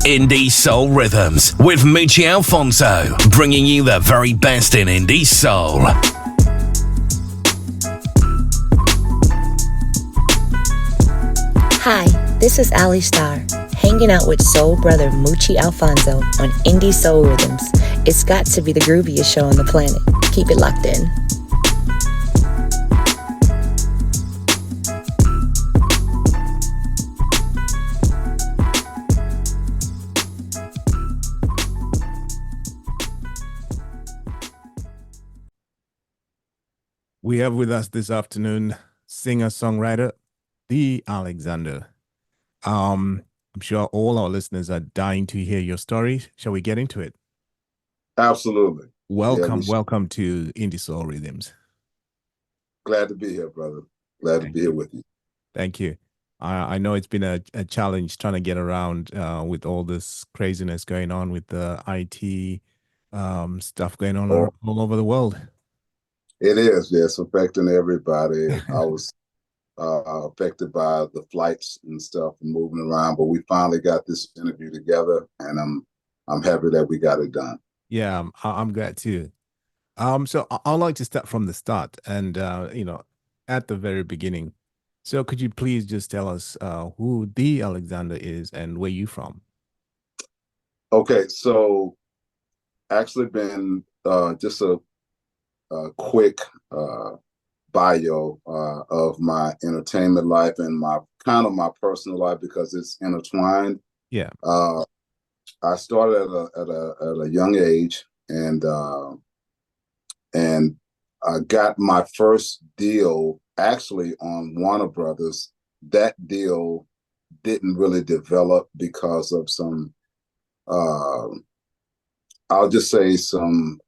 Indie Soul Rhythms with Moochie Alfonso, bringing you the very best in indie soul. Hi, this is Alxandr, hanging out with soul brother Moochie Alfonso on Indie Soul Rhythms. It's got to be the grooviest show on the planet. Keep it locked in. We have with us this afternoon singer-songwriter, the Alexander. I'm sure all our listeners are dying to hear your story. Shall we get into it? Absolutely. Welcome to Indie Soul Rhythms. Glad to be here, brother. Glad to be here with you. Thank you. I know it's been a challenge trying to get around with all this craziness going on with the IT stuff going on all over the world. It is, yes, affecting everybody. I was affected by the flights and stuff and moving around, but we finally got this interview together, and I'm happy that we got it done. Yeah, I'm glad too. So I'd like to start from the start and at the very beginning. So could you please just tell us who the Alexander is and where you from? Okay, so actually been just a quick bio of my entertainment life and my personal life because it's intertwined. Yeah. I started at a young age, and I got my first deal actually on Warner Brothers. That deal didn't really develop because of some I'll just say some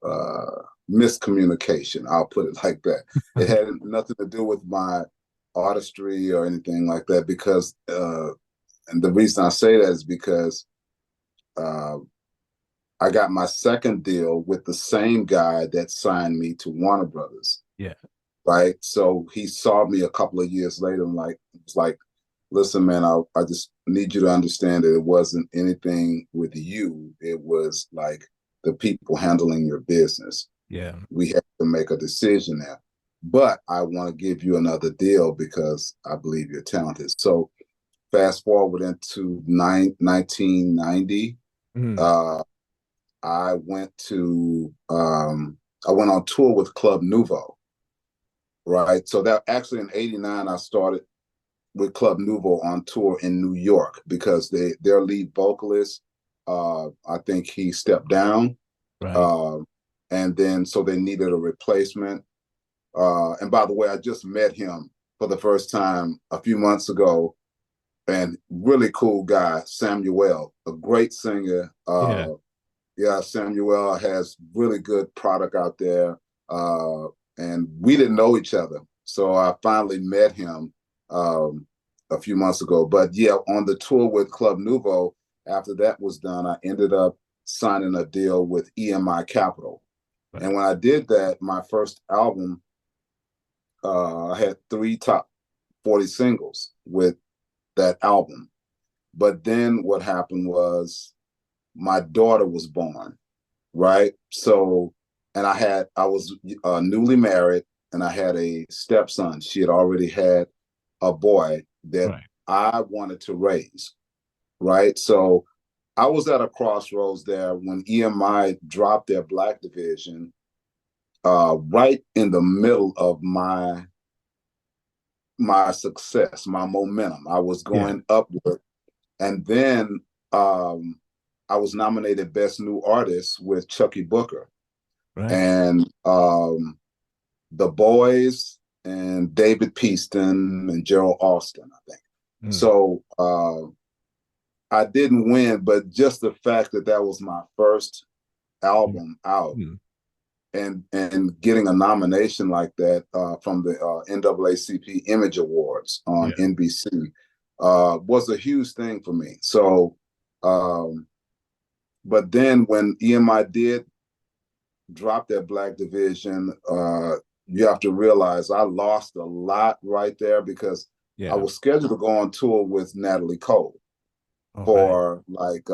miscommunication. I'll put it like that. It had nothing to do with my artistry or anything like that because, and the reason I say that is because I got my second deal with the same guy that signed me to Warner Brothers. Yeah. Right. So he saw me a couple of years later and was like, listen, man, I just need you to understand that it wasn't anything with you. It was like the people handling your business. Yeah. We have to make a decision now. But I want to give you another deal because I believe you're talented. So fast forward into 1990, I went on tour with Club Nouveau, right? So that actually in 89, I started with Club Nouveau on tour in New York because their lead vocalist, I think he stepped down. Right. And then so they needed a replacement. And by the way, I just met him for the first time a few months ago, and really cool guy, Samuel, a great singer. Yeah, Samuel has really good product out there. And we didn't know each other. So I finally met him a few months ago. But yeah, on the tour with Club Nouveau, after that was done, I ended up signing a deal with EMI Capital. Right. And when I did that, my first album, I had 3 top 40 singles with that album. But then what happened was my daughter was born, right? So, and I was newly married, and I had a stepson. She had already had a boy that right. I wanted to raise, right? So I was at a crossroads there when EMI dropped their Black division, right in the middle of my success, my momentum. I was going upward. And then I was nominated Best New Artist with Chucky Booker. Right. And The Boys and David Peaston and Gerald Austin, I think. So I didn't win, but just the fact that that was my first album out and getting a nomination like that from the NAACP Image Awards on NBC was a huge thing for me. So, but then when EMI did drop their Black division, you have to realize I lost a lot right there because I was scheduled to go on tour with Natalie Cole. All right. for like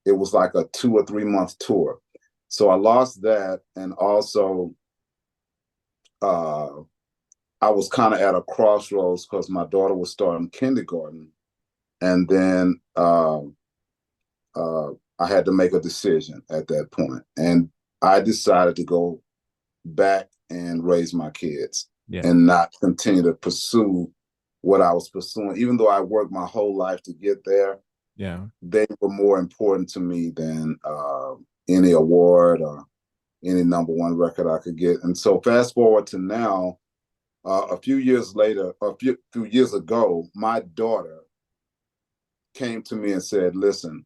it was like a 2 or 3 month tour. So I lost that, and also uh, I was kind of at a crossroads because my daughter was starting kindergarten, and then I had to make a decision at that point, and I decided to go back and raise my kids Yeah. and not continue to pursue what I was pursuing. Even though I worked my whole life to get there, Yeah. they were more important to me than any award or any #1 record I could get. And so fast forward to now, a few years later, a few years ago, my daughter came to me and said, listen,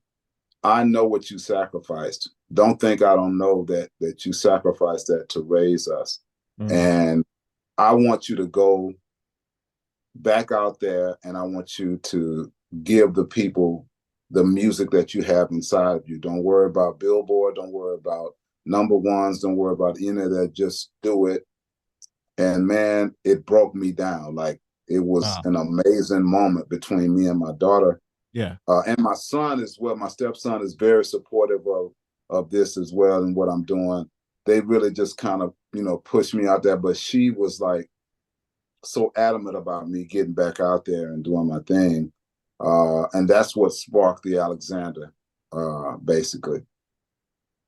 I know what you sacrificed. Don't think I don't know that you sacrificed that to raise us. Mm. And I want you to go back out there, and I want you to give the people the music that you have inside of you. Don't worry about Billboard. Don't worry about #1s. Don't worry about any of that. Just do it. And man, it broke me down. Like, it was Wow. an amazing moment between me and my daughter. Yeah. And my son as well. My stepson is very supportive of this as well and what I'm doing. They really just kind of, pushed me out there. But she was like so adamant about me getting back out there and doing my thing. And that's what sparked the Alexander, basically.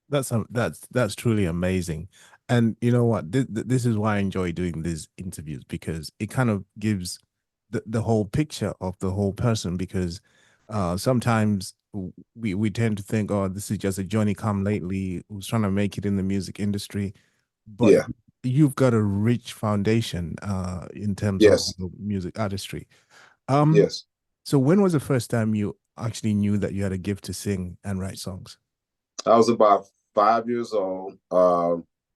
That's truly amazing. And you know what? This is why I enjoy doing these interviews, because it kind of gives the whole picture of the whole person. Because sometimes we tend to think, oh, this is just a Johnny come lately who's trying to make it in the music industry, but Yeah. you've got a rich foundation in terms of Yes. music artistry. Um, Yes. so when was the first time you actually knew that you had a gift to sing and write songs? I was about 5 years old.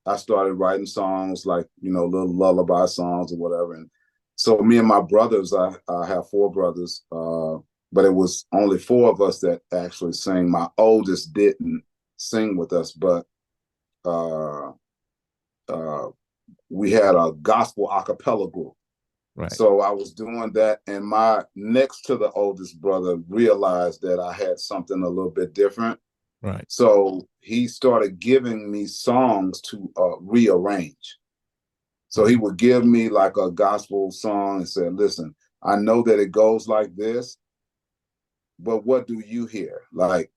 I started writing songs, like, little lullaby songs or whatever. And so me and my brothers, I have 4 brothers, but it was only 4 of us that actually sang. My oldest didn't sing with us, but uh, uh, we had a gospel a cappella group. Right. So I was doing that, and my next to the oldest brother realized that I had something a little bit different. Right. So he started giving me songs to rearrange. So he would give me like a gospel song and said, listen, I know that it goes like this, but what do you hear? Like,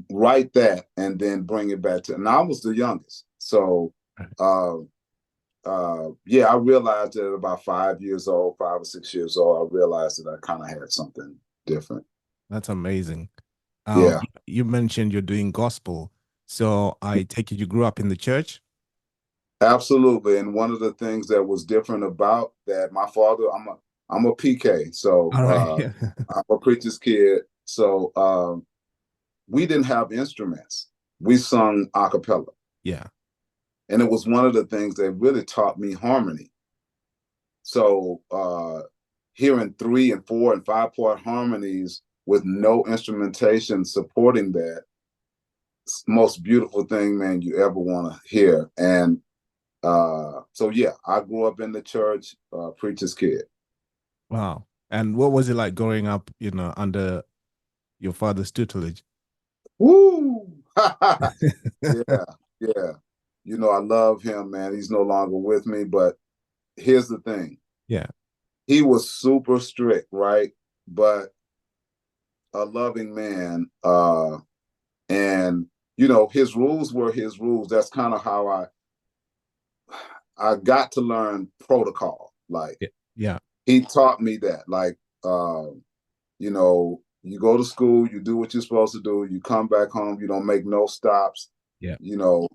write that and then bring it back to, and I was the youngest. So, yeah, I realized that at about 5 years old, 5 or 6 years old, I realized that I kind of had something different. That's amazing. Yeah. You mentioned you're doing gospel. So I take it you grew up in the church? Absolutely. And one of the things that was different about that, my father, I'm a PK, so All right. I'm a preacher's kid. So we didn't have instruments. We sung a cappella. Yeah. And it was one of the things that really taught me harmony. So hearing 3 and 4 and 5-part harmonies with no instrumentation supporting that, most beautiful thing, man, you ever want to hear. And so yeah, I grew up in the church, preacher's kid. Wow. And what was it like growing up, under your father's tutelage? Woo! Yeah, yeah. I love him, man. He's no longer with me, but here's the thing. Yeah. He was super strict, right? But a loving man. And his rules were his rules. That's kind of how I got to learn protocol. Like, Yeah. he taught me that. Like, you go to school, you do what you're supposed to do, you come back home, you don't make no stops. Yeah. You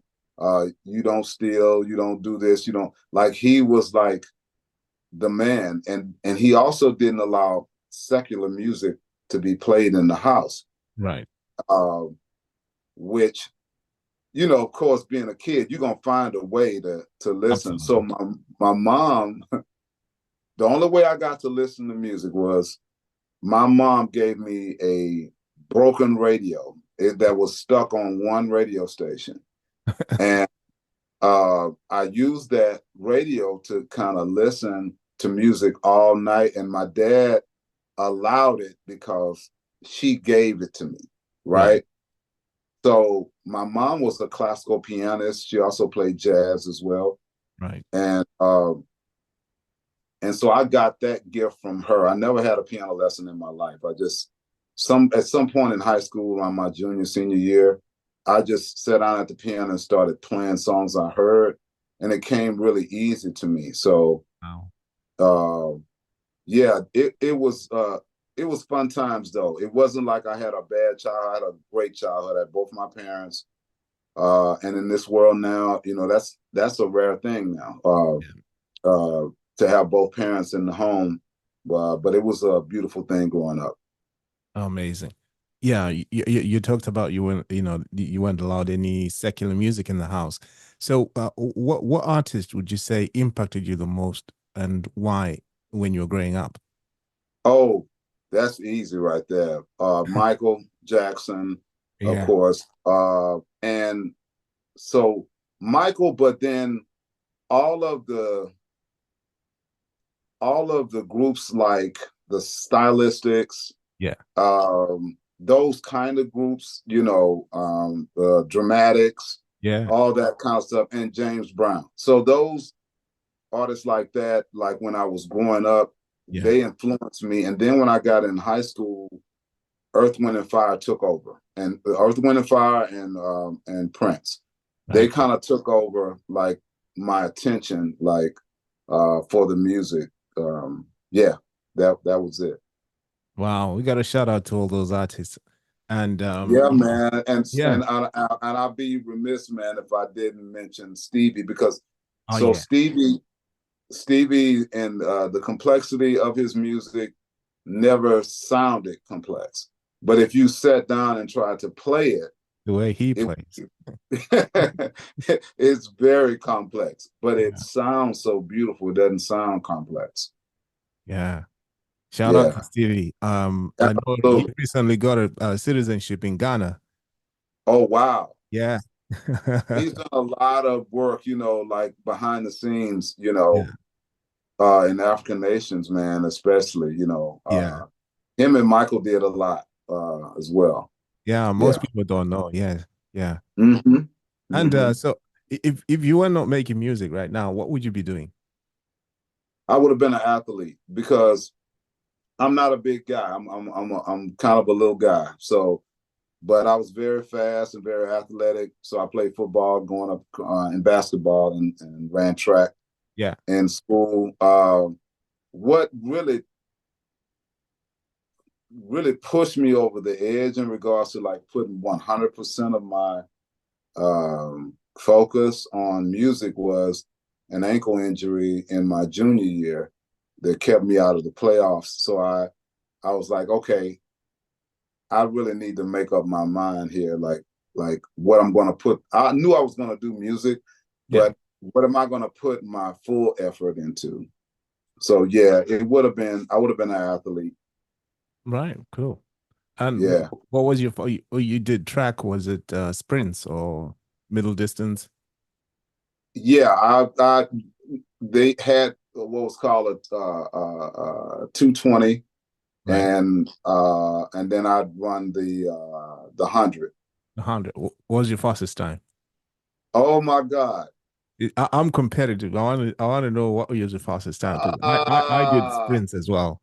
don't steal, you don't do this, like, he was like the man. And he also didn't allow secular music to be played in the house. Right. Which, of course, being a kid, you're gonna find a way to listen. Absolutely. So my mom, the only way I got to listen to music was my mom gave me a broken radio that was stuck on one radio station. And I used that radio to kind of listen to music all night. And my dad allowed it because, she gave it to me, Right. right? So my mom was a classical pianist. She also played jazz as well. Right. And so I got that gift from her. I never had a piano lesson in my life. I just at some point in high school, around my junior, senior year, I just sat down at the piano and started playing songs I heard, and it came really easy to me. So Wow. yeah, it was fun times though. It wasn't like I had a bad childhood. I had a great childhood. I had both my parents. And in this world now, you know, that's a rare thing now. To have both parents in the home. But it was a beautiful thing growing up. Amazing. Yeah, you talked about you weren't allowed any secular music in the house. So what artist would you say impacted you the most, and why, when you were growing up? Oh, that's easy right there. Michael Jackson, of Yeah. course. And so Michael, but then all of the all of the groups like the Stylistics, Yeah. those kind of groups, you know, Dramatics, Yeah. all that kind of stuff, and James Brown. So those artists like that, like when I was growing up, Yeah. they influenced me. And then when I got in high school, Earth, Wind, and Fire took over, and Earth, Wind, and Fire and Prince, they Right. kind of took over like my attention, like for the music. Yeah, that was it. Wow, we got a shout out to all those artists. And Yeah, man, yeah. and I'd be remiss, man, if I didn't mention Stevie, because Oh so yeah. Stevie and the complexity of his music never sounded complex. But if you sat down and tried to play it, The way he plays. it's very complex, but it Yeah. sounds so beautiful. It doesn't sound complex. Yeah. Shout out Yeah, to Stevie. I know he absolutely. recently got a citizenship in Ghana. Oh, wow. Yeah. He's done a lot of work, you know, like behind the scenes, you Yeah. know, in African nations, man, especially, you know, Yeah. him and Michael did a lot as well. Yeah. Yeah. Most people don't know. Yeah. Yeah. Mm-hmm. And Mm-hmm. so if you were not making music right now, what would you be doing? I would have been an athlete because I'm not a big guy. I'm kind of a little guy. So, but I was very fast and very athletic. So I played football, going up in basketball, and ran track Yeah. in school. What really pushed me over the edge in regards to like putting 100% of my focus on music was an ankle injury in my junior year that kept me out of the playoffs. So I was like, okay, I really need to make up my mind here, like what I'm going to put. I knew I was going to do music, Yeah. but what am I going to put my full effort into? So yeah, it would have been. I would have been an athlete. Right. Cool. And Yeah, what was you did track? Was it sprints or middle distance? yeah. They had what was called a 220, Right. and then I'd run the 100. 100. What was your fastest time? Oh my God. I'm competitive. I want to know what was your fastest time, because I did Uh, sprints as well.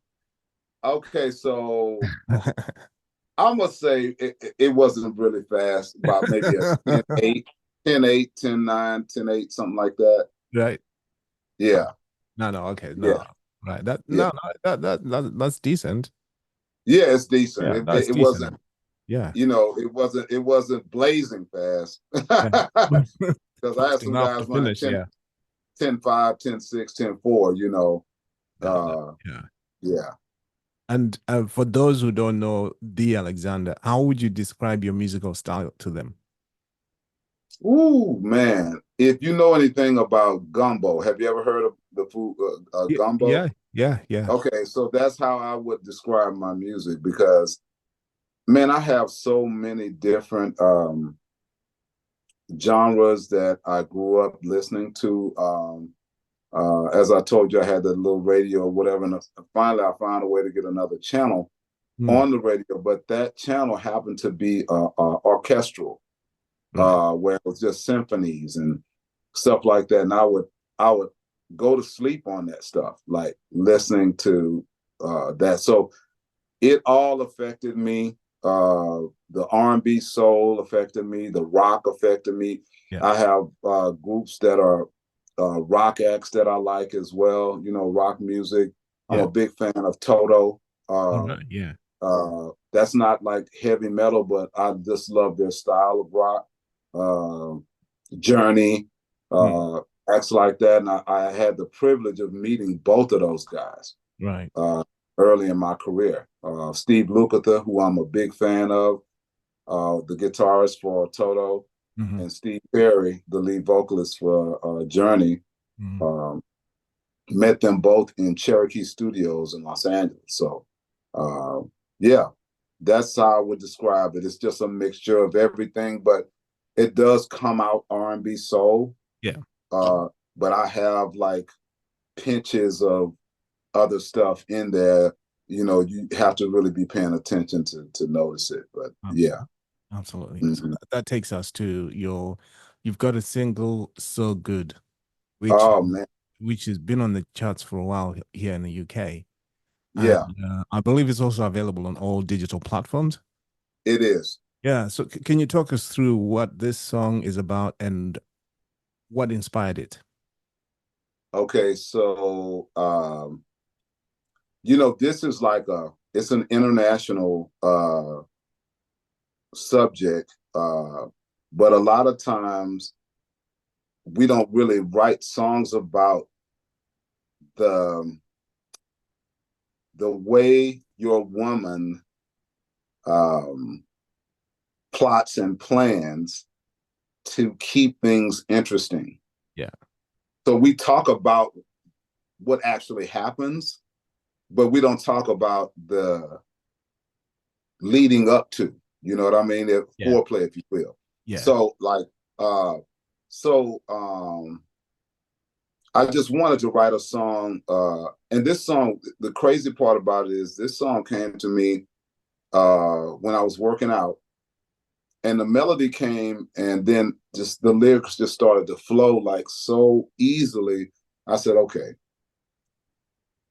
okay, so I'm gonna say it wasn't really fast, about maybe a 10-8, 10-8, 10-9, 10-8, something like that. Right. Yeah, No, no, okay, yeah, no. Right. That yeah. no, no, that's decent. Yeah, it's decent. Yeah, that's It decent. wasn't, Yeah. you know, it wasn't blazing fast. Yeah. Because I had Fast some enough guys to running finish, yeah. 10-5, 10-6, 10-4, you know. No, no, Uh yeah. yeah. And for those who don't know the Alexander, how would you describe your musical style to them? Ooh, man. If you know anything about gumbo, have you ever heard of the food Yeah, gumbo? yeah, yeah, yeah. Okay, so that's how I would describe my music, because man, I have so many different genres that I grew up listening to. As I told you, I had that little radio or whatever, and finally I found a way to get another channel. Mm. on the radio, but that channel happened to be orchestral, Right. where it was just symphonies and stuff like that. And I would go to sleep on that stuff, like listening to that. So it all affected me. The R&B soul affected me. The rock affected me. Yeah. I have groups that are rock acts that I like as well. You know, rock music. I'm Yeah. a big fan of Toto. All Uh, right. Yeah. that's not like heavy metal, but I just love their style of rock. Uh, Journey, Mm. acts like that. And I had the privilege of meeting both of those guys Right. early in my career. Steve Lukather, who I'm a big fan of, the guitarist for Toto, Mm-hmm. and Steve Perry, the lead vocalist for Journey. Mm-hmm. Met them both in Cherokee Studios in Los Angeles. So, yeah, that's how I would describe it. It's just a mixture of everything, but it does come out R&B soul. Yeah. But I have like pinches of other stuff in there. You know, you have to really be paying attention to notice it. But yeah. Absolutely. So Mm-hmm. that takes us to you've got a single, So Good, which Oh man, which has been on the charts for a while here in the UK. And yeah, I believe it's also available on all digital platforms. it is. Yeah. So can you talk us through what this song is about and what inspired it? Okay, so you know, this is like it's an international subject, but a lot of times we don't really write songs about the way your woman um, plots and plans to keep things interesting. Yeah. So we talk about what actually happens, but we don't talk about the leading up to, you know what I mean? Yeah. Foreplay, if you will. Yeah. So like, so I just wanted to write a song, and this song, the crazy part about it is this song came to me when I was working out, and the melody came, and then just the lyrics just started to flow like so easily. I said, okay,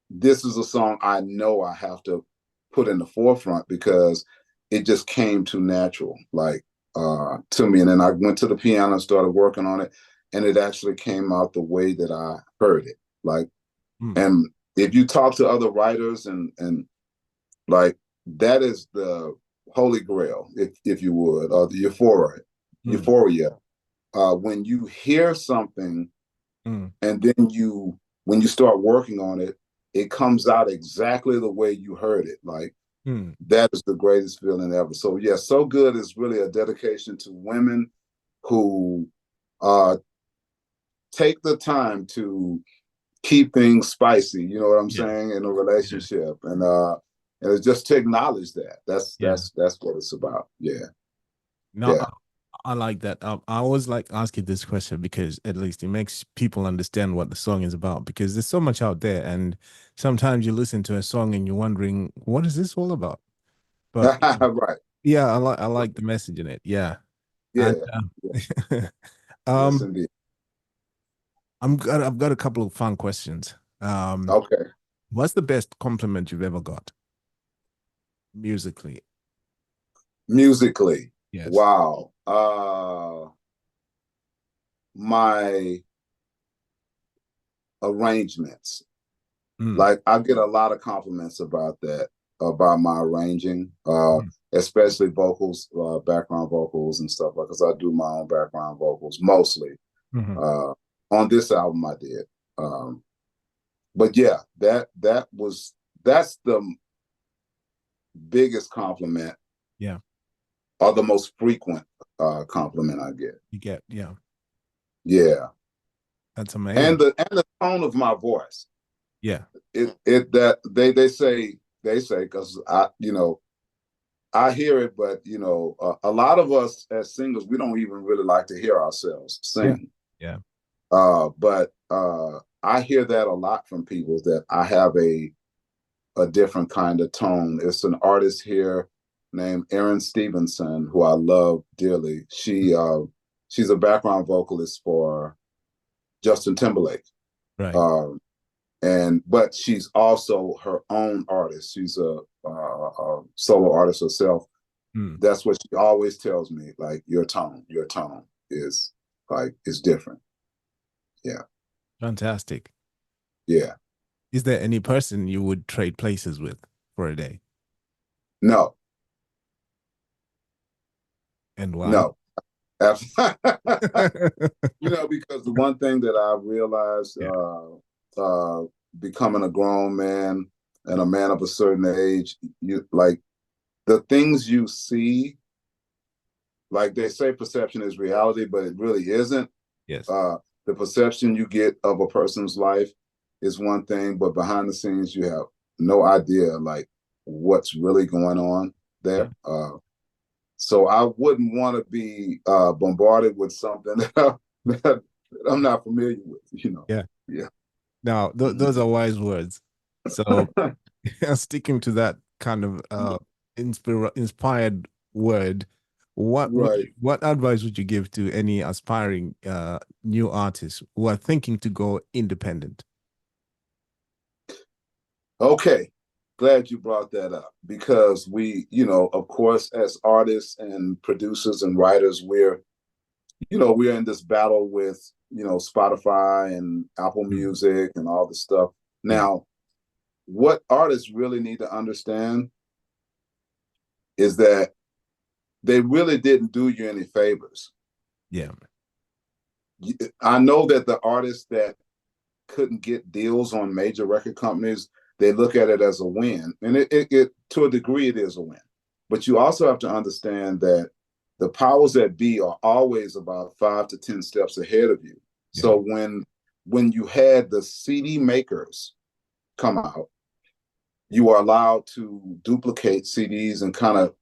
this is a song I know I have to put in the forefront because it just came too natural, like to me. And then I went to the piano and started working on it, and it actually came out the way that I heard it. Like, and if you talk to other writers and like that is the holy grail, if you would, or the euphoria. When you hear something and then when you start working on it, it comes out exactly the way you heard it. Like that is the greatest feeling ever. So yeah, So Good is really a dedication to women who take the time to keep things spicy, you know what I'm Yeah. saying, in a relationship. And it's just to acknowledge that. That's what it's about. Yeah. No, Yeah. I like that. I always like asking this question because at least it makes people understand what the song is about because there's so much out there. And sometimes you listen to a song and you're wondering, what is this all about? But Right. yeah, I like the message in it. Yeah. Yeah. And Yes, um indeed. I've got a couple of fun questions. Okay. What's the best compliment you've ever got musically? Musically. Yes. Wow. My arrangements. Like I get a lot of compliments about that, about my arranging, especially vocals, background vocals and stuff like because I do my own background vocals mostly. On this album I did. But yeah, that's the biggest compliment. Yeah. Or the most frequent compliment I get. You get, yeah. Yeah. That's amazing. And the tone of my voice. Yeah. That they say because I hear it, but a lot of us as singers, we don't even really like to hear ourselves sing. Yeah. But I hear that a lot from people that I have a a different kind of tone. It's an artist here named Erin Stevenson, who I love dearly. She's a background vocalist for Justin Timberlake. Right. But she's also her own artist. She's a solo artist herself. That's what she always tells me, like, your tone is different. Yeah. Fantastic. Yeah. Is there any person you would trade places with for a day? No. And why? No. Absolutely. Because the one thing that I realized, becoming a grown man and a man of a certain age, you like the things you see, like they say perception is reality, but it really isn't. Yes. The perception you get of a person's life is one thing, but behind the scenes, you have no idea like what's really going on there. Yeah. So I wouldn't want to be bombarded with something that I'm not familiar with, Yeah. Yeah. Now, those are wise words. So sticking to that kind of inspired word, what advice would you give to any aspiring new artists who are thinking to go independent? Okay. Glad you brought that up, because we, of course, as artists and producers and writers, we're in this battle with, Spotify and Apple Music and all this stuff. Now, what artists really need to understand is that they really didn't do you any favors. Yeah. I know that the artists that couldn't get deals on major record companies, they look at it as a win. And it to a degree, it is a win. But you also have to understand that the powers that be are always about 5 to 10 steps ahead of you. Yeah. So when you had the CD makers come out, you are allowed to duplicate CDs and kind of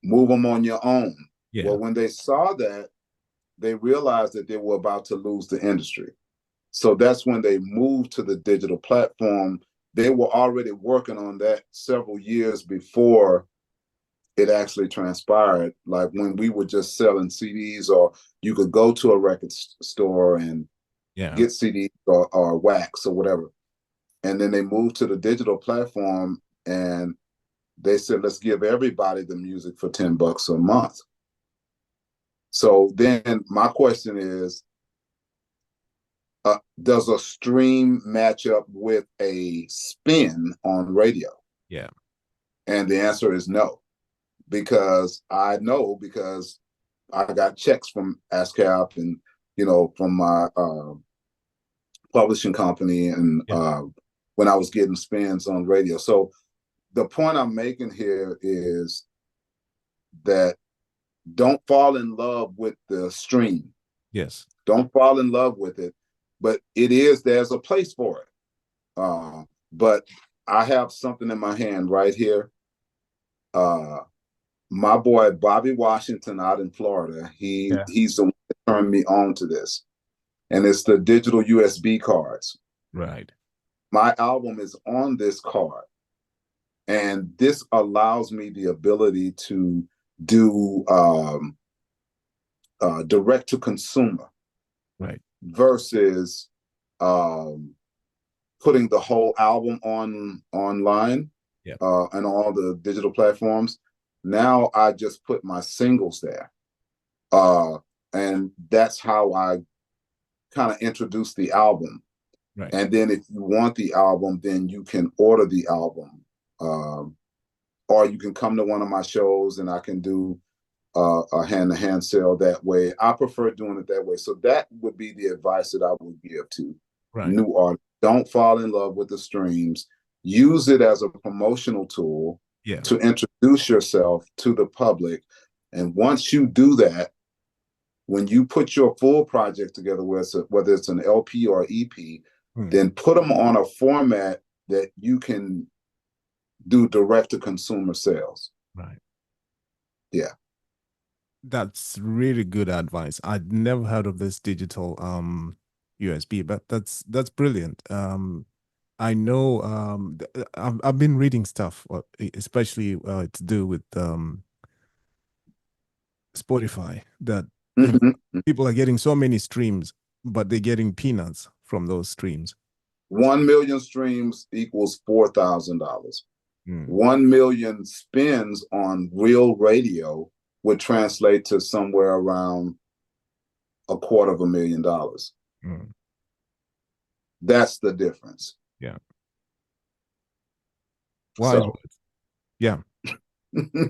move them on your own. Yeah. Well, when they saw that, they realized that they were about to lose the industry. So that's when they moved to the digital platform. They were already working on that several years before it actually transpired. Like when we were just selling CDs, or you could go to a record store and get CDs or wax or whatever. And then they moved to the digital platform and they said, let's give everybody the music for $10 a month. So then my question is, does a stream match up with a spin on radio? Yeah. And the answer is no, because I got checks from ASCAP and, from my publishing company and when I was getting spins on radio. So the point I'm making here is that don't fall in love with the stream. Yes. Don't fall in love with it. But there's a place for it. But I have something in my hand right here. My boy, Bobby Washington out in Florida, he's the one that turned me on to this. And it's the digital USB cards. Right. My album is on this card. And this allows me the ability to do direct to consumer. Right. Versus putting the whole album online and all the digital platforms. Now I just put my singles there. And that's how I kind of introduce the album. Right. And then if you want the album, then you can order the album. Or you can come to one of my shows and I can do a hand-to-hand sale that way. I prefer doing it that way. So that would be the advice that I would give to new artists. Don't fall in love with the streams. Use it as a promotional tool to introduce yourself to the public. And once you do that, when you put your full project together, whether it's an LP or EP, then put them on a format that you can do direct-to-consumer sales. Right. Yeah. That's really good advice. I'd never heard of this digital USB, but that's brilliant. I know I've been reading stuff, especially to do with Spotify, that Mhm. people are getting so many streams, but they're getting peanuts from those streams. 1 million streams equals $4,000. Mm, 1 million spins on real radio would translate to somewhere around $250,000. mm, That's the difference. yeah. Wise So, words. Yeah.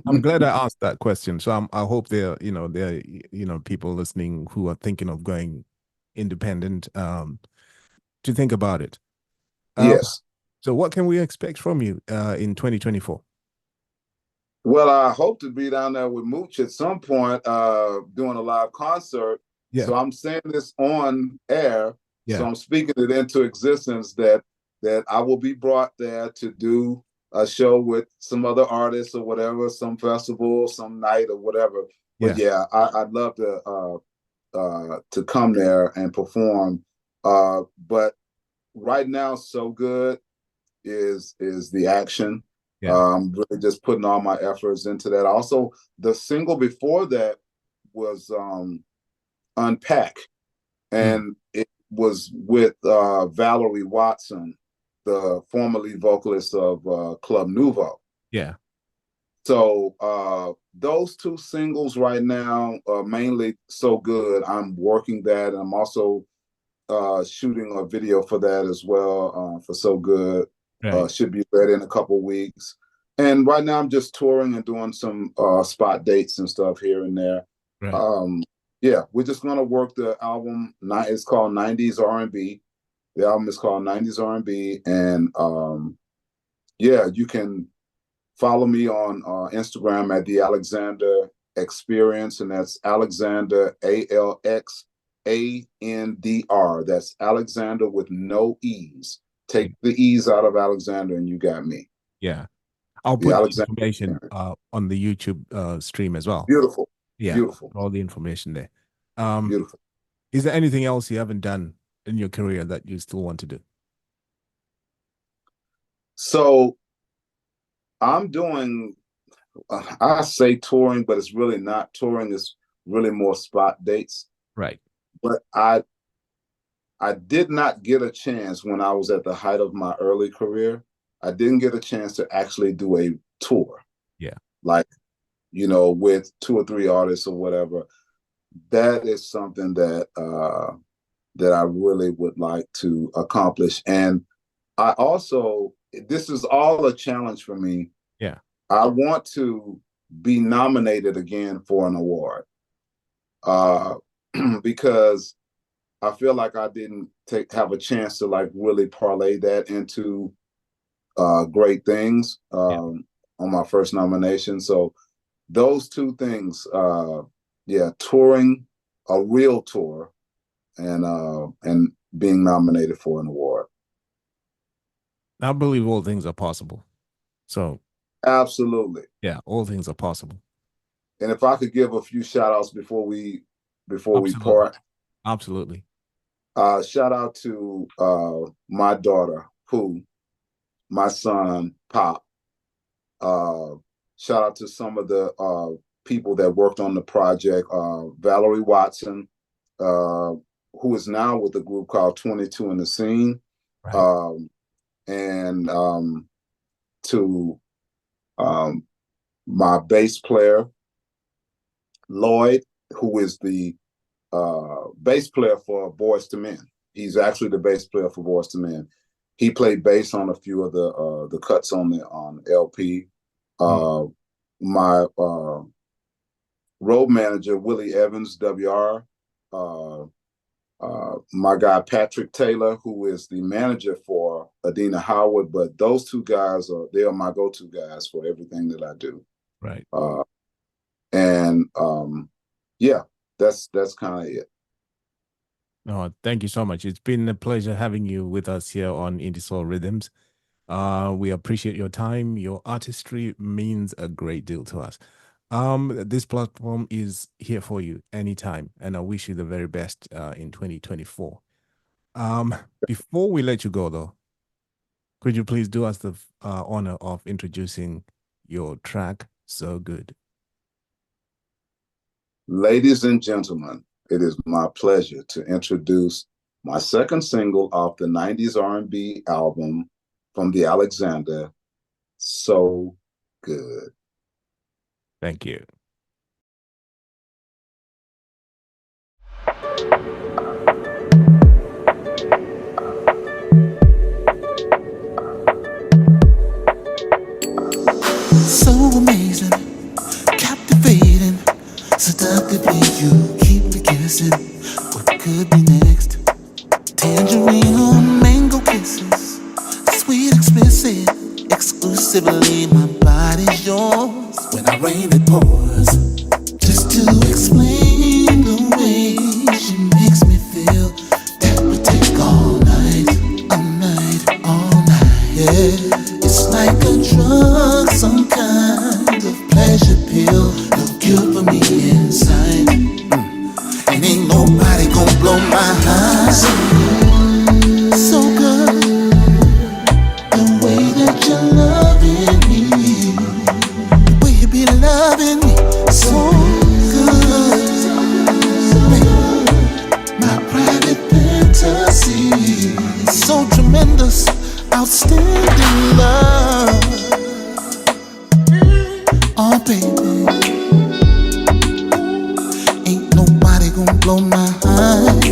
I'm glad I asked that question. So I hope there are people listening who are thinking of going independent to think about it. Um, yes. so what can we expect from you in 2024? Well, I hope to be down there with Mooch at some point, doing a live concert. Yeah, So I'm saying this on air. So yeah, I'm speaking it into existence that I will be brought there to do a show with some other artists or whatever, some festival, some night or whatever. But yeah, yeah, I'd love to come there and perform. But right now, So Good is the action. yeah. Really just putting all my efforts into that. Also, the single before that was Unpack, Mm, and it was with Valerie Watson, the formerly vocalist of Club Nouveau. yeah, So those two singles right now, mainly So Good. I'm working that, and I'm also shooting a video for that as well, for So Good. right, Should be ready in a couple weeks. And right now I'm just touring and doing some spot dates and stuff here and there. right. Um, yeah, we're just gonna work the album. It's called 90s R&B. The album is called 90s R&B, and yeah, you can follow me on Instagram at the Alexandr Experience, and that's Alexandr Alxandr. That's Alexander with no E's. Take the E's out of Alexander, and you got me. Yeah. I'll The put the Alexander information Experience. on the YouTube stream as well. Beautiful, Yeah, beautiful, all the information there. Um, beautiful. is there anything else you haven't done in your career that you still want to do? So I'm doing. I say touring, but it's really not touring. It's really more spot dates. Right. But I did not get a chance when I was at the height of my early career. I didn't get a chance to actually do a tour, Yeah. like, with two or three artists or whatever. That is something that I really would like to accomplish. And I also, this is all a challenge for me. Yeah. I want to be nominated again for an award, uh, because I feel like I didn't have a chance to like really parlay that into great things Yeah. on my first nomination. So those two things, yeah, touring a real tour and being nominated for an award. I believe all things are possible. So Absolutely. yeah, all things are possible. And if I could give a few shout outs before we Absolutely. part, Absolutely. shout out to my daughter, Pooh, my son, Pop. Shout out to some of the people that worked on the project. Valerie Watson, who is now with a group called 22 in the Scene. Right. And to my bass player, Lloyd, who is the bass player for Boys to Men. He's actually the bass player for Boys to Men. He played bass on a few of the cuts on LP. My road manager, Willie Evans, WR. My guy, Patrick Taylor, who is the manager for Adina Howard. But those two guys they are my go-to guys for everything that I do. Right. And yeah, that's kind of it. No, thank you so much. It's been a pleasure having you with us here on Indie Soul Rhythms. We appreciate your time. Your artistry means a great deal to us. This platform is here for you anytime, and I wish you the very best in 2024. Before we let you go, though, Could you please do us the honor of introducing your track, So Good? Ladies and gentlemen, it is my pleasure to introduce my second single off the 90s R&B album from the Alexandr, So Good. Thank you. So amazing, captivating, seductively you keep me guessing what could be next. Tangerine or mango kisses, sweet explicit, exclusively my body's yours. When I rain it pours, just to explain the way she makes me feel. That would take all night, all night, all night. Yeah. It's like a drug, some kind of pleasure pill. No cure for me inside. And ain't nobody gon' blow my mind. So good, the way that you're loving me, the way you be loving me, so good. My private fantasy, so tremendous, outstanding love. Oh baby, ain't nobody gon' blow my mind.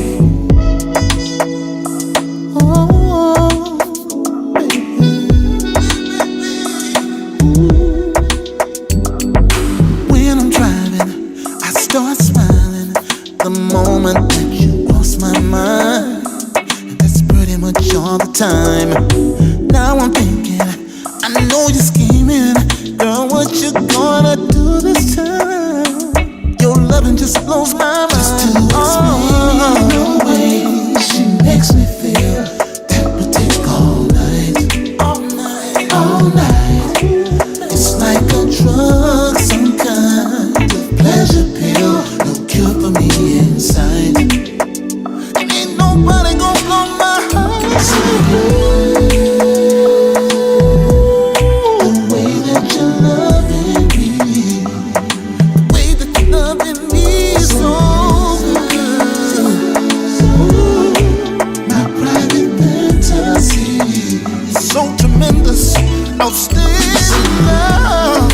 Oh baby, when I'm driving, I start smiling the moment that you cross my mind. And that's pretty much all the time. Now I'm thinking, I know you're scheming. Girl, what you gonna do this time? Your loving just blows my mind. Just to explain the way she makes me feel. That would take all night, all night, all night. It's like a drug, some kind of pleasure pill. No cure for me inside. And ain't nobody gon' blow my heart. So outstanding love,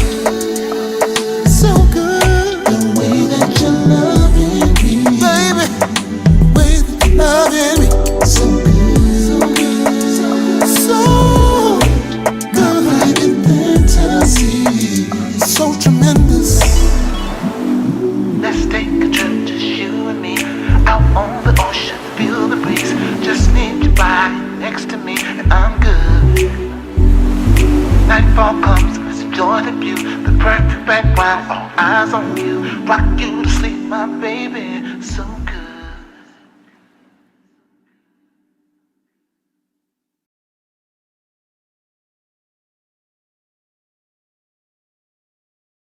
so good. The way that you're loving me, baby, the way that you're loving me, so good, so good. My private fantasy, so tremendous. Let's take a trip, just you and me, out on the ocean, feel the breeze. Just need your body next to me, and I'm good. Nightfall comes, let's enjoy the view. The perfect background, all eyes on you. Rock you to sleep, my baby, so